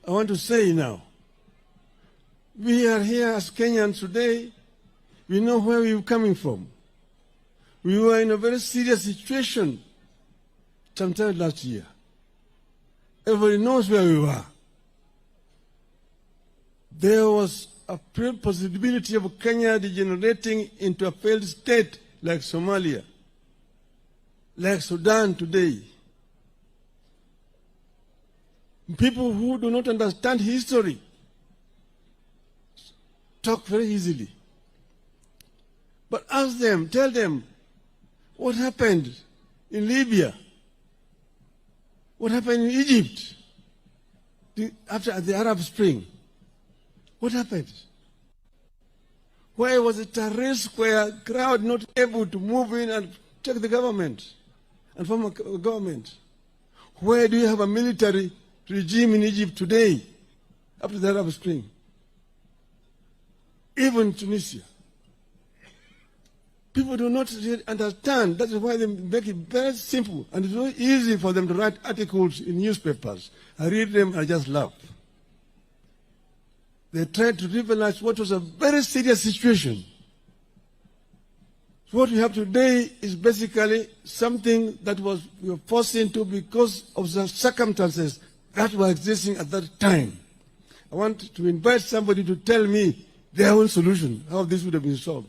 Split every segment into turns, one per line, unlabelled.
I want to say now, we are here as Kenyans today. We know where we're coming from. We were in a very serious situation sometime last year. Everybody knows where we were. There was a possibility of Kenya degenerating into a failed state like Somalia, like Sudan today. People who do not understand history talk very easily. But ask them, tell them, what happened in Libya? What happened in Egypt after the Arab Spring? What happened? Why was it a risk where a crowd not able to move in and take the government and form a government? Where do you have a military regime in Egypt today after the Arab Spring? Even Tunisia. People do not really understand. That is why they make it very simple. And it's very easy for them to write articles in newspapers. I read them, I just laugh. They tried to trivialize what was a very serious situation. So what we have today is basically something that we were forced into because of the circumstances that were existing at that time. I want to invite somebody to tell me their own solution, how this would have been solved.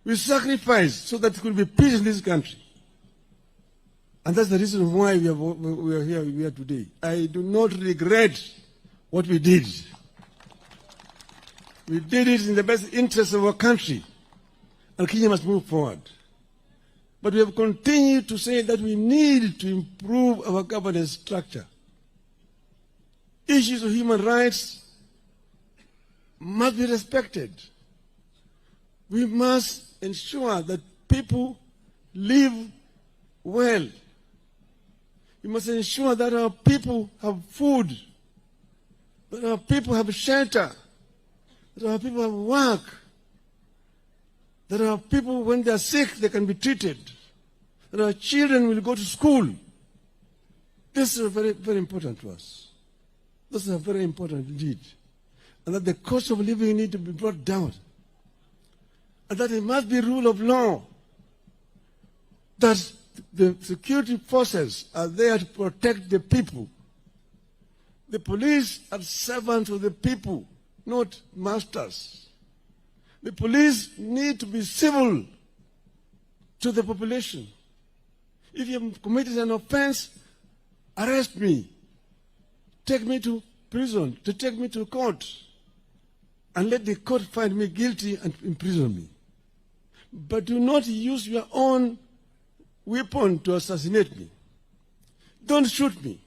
We sacrificed so that there could be peace in this country. And that's the reason why we are here today. I do not regret what we did. We did it in the best interest of our country. And Kenya must move forward. But we have continued to say that we need to improve our governance structure. Issues of human rights must be respected. We must ensure that people live well. We must ensure that our people have food, that our people have shelter, that our people have work, that our people, when they are sick, they can be treated, that our children will go to school. This is very, very important to us. This is very important indeed. And that the cost of living need to be brought down. And that it must be rule of law. That the security forces are there to protect the people. The police are servants of the people, not masters. The police need to be civil to the population. If you have committed an offense, arrest me. Take me to prison, take me to court, and let the court find me guilty and imprison me. But do not use your own weapon to assassinate me. Don't shoot me.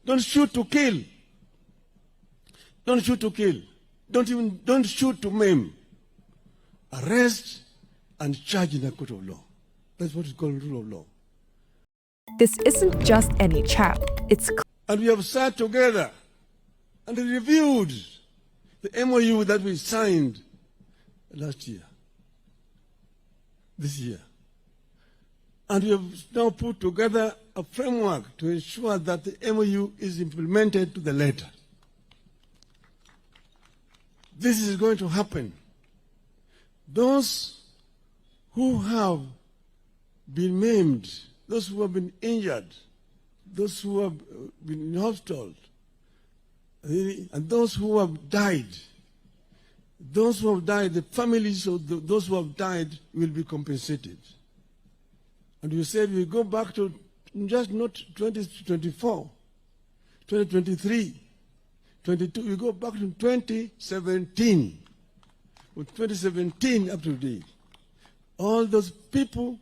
Don't shoot to kill. Don't shoot to kill. Don't shoot to maim. Arrest and charge in a court of law. That's what is called rule of law.
This isn't just any chat.
And we have sat together and reviewed the MOU that we signed last year, this year. And we have now put together a framework to ensure that the MOU is implemented to the letter. This is going to happen. Those who have been maimed, those who have been injured, those who have been in hospital, and those who have died, the families of those who have died will be compensated. And we said we go back to just not 2024, 2023, 22, we go back to 2017. From 2017 up to today, all those people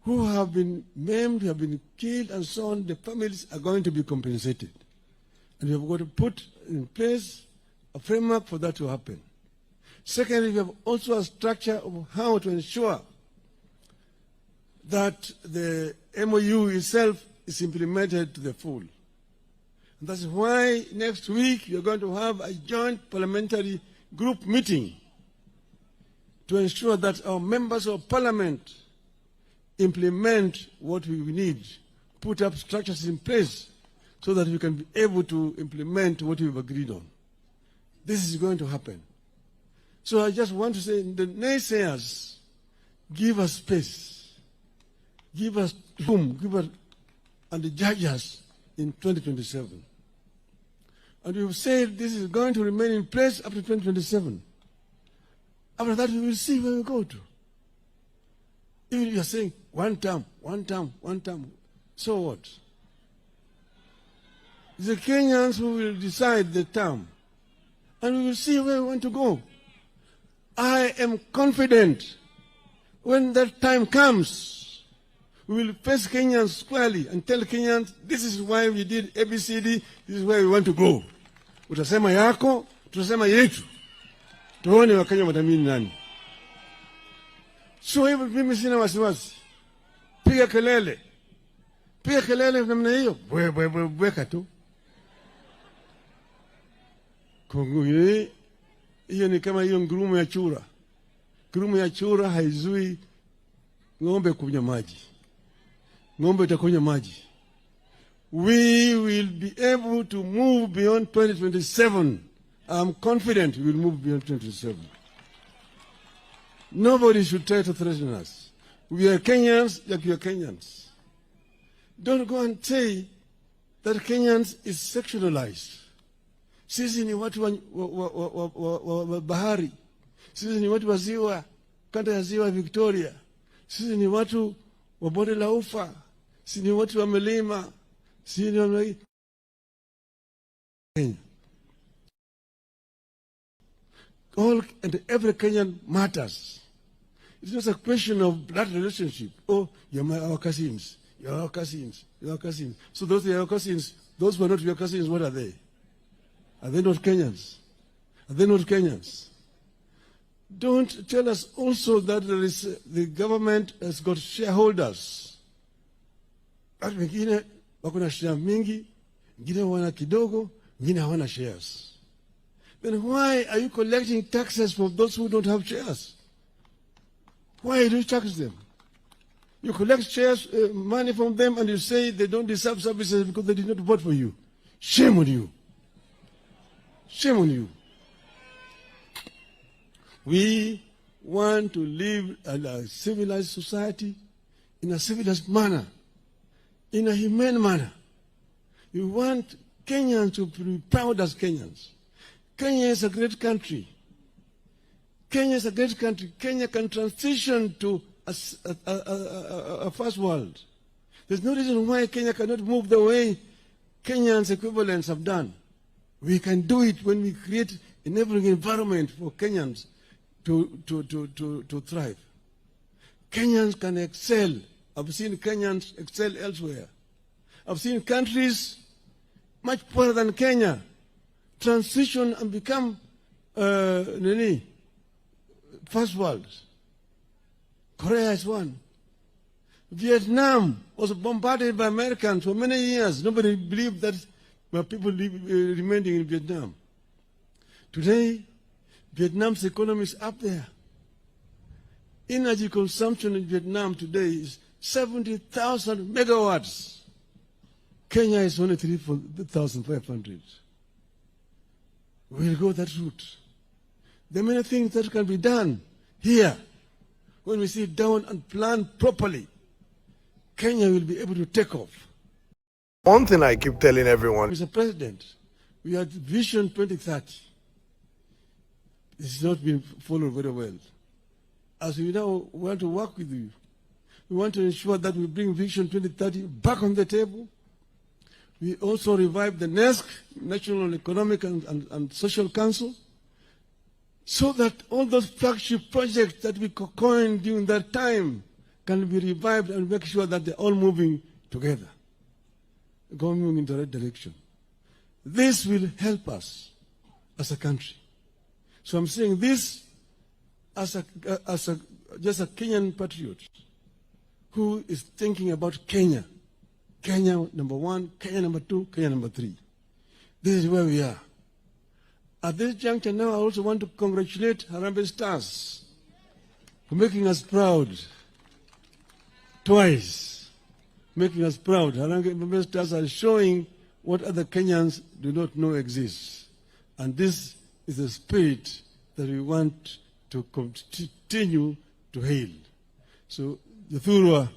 who have been maimed, have been killed, and so on, the families are going to be compensated. And we have got to put in place a framework for that to happen. Secondly, we have also a structure of how to ensure that the MOU itself is implemented to the full. And that's why next week we are going to have a joint parliamentary group meeting to ensure that our members of parliament implement what we need, put up structures in place so that we can be able to implement what we've agreed on. This is going to happen. So I just want to say, the naysayers, give us space, give us room, and judge us in 2027. And we've said this is going to remain in place up to 2027. After that, we will see where we go to. Even if you are saying one term, so what? It's the Kenyans who will decide the term. And we will see where we want to go. I am confident when that time comes, we will face Kenyans squarely and tell Kenyans, this is why we did ABCD, this is where we want to go. Utasema yako, tutasema yetu. Tuone Wakenya watamini nani. So hivyo mimi sina wasiwasi. Piga kelele. Piga kelele namna hiyo. Bweka tu. Kunguni, hiyo ni kama hiyo ngurumo ya chura. Ngurumo ya chura haizui ng'ombe kunywa maji. Ng'ombe itakunywa maji. We will be able to move beyond 2027. I'm confident we will move beyond 2027. Nobody should try to threaten us. We are Kenyans like you are Kenyans. Don't go and say that Kenyans is sectionalized. Sisi ni watu wa bahari. Sisi ni watu wa ziwa, kanda ya ziwa Victoria. Sisi ni watu wa bonde la ufa. Sisi ni watu wa milima. Sisi ni Kenya. All and every Kenyan matters. It's not a question of blood relationship. Oh, our cousins. You're our cousins. You're our cousins. So those are your cousins. Those who are not your cousins, what are they? Are they not Kenyans? Are they not Kenyans? Don't tell us also that there is, the government has got shareholders. Watu wengine wako na share mingi, wengine wana kidogo, wengine hawana shares. Then why are you collecting taxes from those who don't have shares? Why do you tax them? You collect shares, money from them, and you say they don't deserve services because they did not vote for you. Shame on you. Shame on you. We want to live in a civilized society, in a civilized manner, in a humane manner. We want Kenyans to be proud as Kenyans. Kenya is a great country. Kenya is a great country. Kenya can transition to a first world. There's no reason why Kenya cannot move the way Kenyans equivalents have done. We can do it when we create enabling environment for Kenyans to thrive. Kenyans can excel. I've seen Kenyans excel elsewhere. I've seen countries much poorer than Kenya transition and become first world. Korea is one. Vietnam was bombarded by Americans for many years. Nobody believed that people remaining in Vietnam. Today, Vietnam's economy is up there. Energy consumption in Vietnam today is 70,000 megawatts. Kenya is only 3,500. We'll go that route. There are many things that can be done here. When we sit down and plan properly, Kenya will be able to take off.
One thing I keep telling everyone,
Mr. President, we had Vision 2030. It's not been followed very well. As we now want to work with you, we want to ensure that we bring Vision 2030 back on the table. We also revive the NESC, National Economic and Social Council, so that all those flagship projects that we coined during that time can be revived and make sure that they're all moving together, going in the right direction. This will help us as a country. So I'm saying this as just a Kenyan patriot who is thinking about Kenya. Kenya number one, Kenya number two, Kenya number three. This is where we are. At this juncture now, I also want to congratulate Harambee Stars for making us proud twice. Making us proud. Harambee Stars are showing what other Kenyans do not know exists. And this is the spirit that we want to continue to hail. So, Yuthurwa.